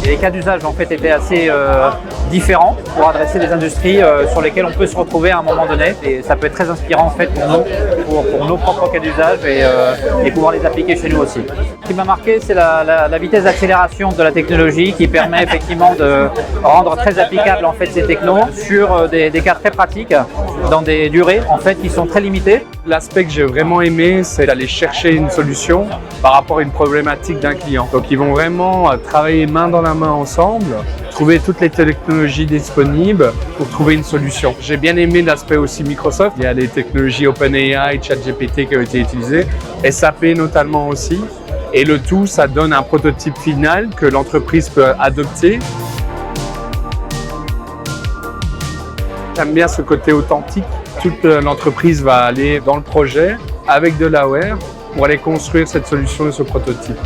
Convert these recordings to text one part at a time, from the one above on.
Et les cas d'usage en fait étaient assez différents pour adresser des industries sur lesquelles on peut se retrouver à un moment donné. Et ça peut être très inspirant en fait pour nous, pour nos propres cas d'usage et pouvoir les appliquer chez nous aussi. Ce qui m'a marqué, c'est la vitesse d'accélération de la technologie qui permet effectivement de rendre très applicable en fait ces technos sur des cas très pratiques dans des durées en fait qui sont très limitées. L'aspect que j'ai vraiment aimé, c'est d'aller chercher une solution par rapport à une problématique d'un client. Donc ils vont vraiment travailler main dans la main ensemble, trouver toutes les technologies disponibles pour trouver une solution. J'ai bien aimé l'aspect aussi Microsoft. Il y a des technologies OpenAI, ChatGPT qui ont été utilisées, SAP notamment aussi. Et le tout, ça donne un prototype final que l'entreprise peut adopter. J'aime bien ce côté authentique. Toute l'entreprise va aller dans le projet avec de l'AR pour aller construire cette solution et ce prototype.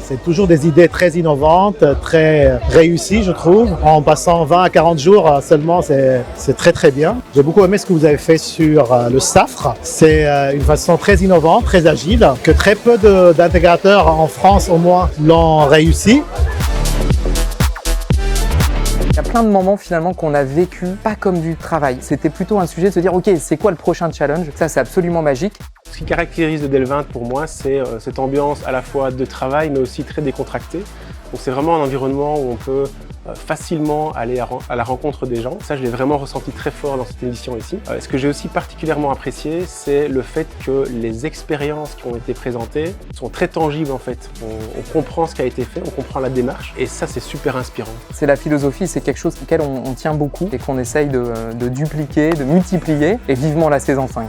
C'est toujours des idées très innovantes, très réussies, je trouve. En passant 20 à 40 jours seulement, c'est très bien. J'ai beaucoup aimé ce que vous avez fait sur le SAFRE. C'est une façon très innovante, très agile, que très peu d'intégrateurs en France au moins l'ont réussi. Il y a plein de moments finalement qu'on a vécu pas comme du travail. C'était plutôt un sujet de se dire ok, c'est quoi le prochain challenge? Ça, c'est absolument magique. Ce qui caractérise le Dell20 pour moi, c'est cette ambiance à la fois de travail mais aussi très décontractée. Donc c'est vraiment un environnement où on peut facilement aller à la rencontre des gens. Ça, je l'ai vraiment ressenti très fort dans cette édition ici. Ce que j'ai aussi particulièrement apprécié, c'est le fait que les expériences qui ont été présentées sont très tangibles en fait. On comprend ce qui a été fait, on comprend la démarche et ça, c'est super inspirant. C'est la philosophie, c'est quelque chose auquel on tient beaucoup et qu'on essaye de dupliquer, de multiplier et vivement la saison 5.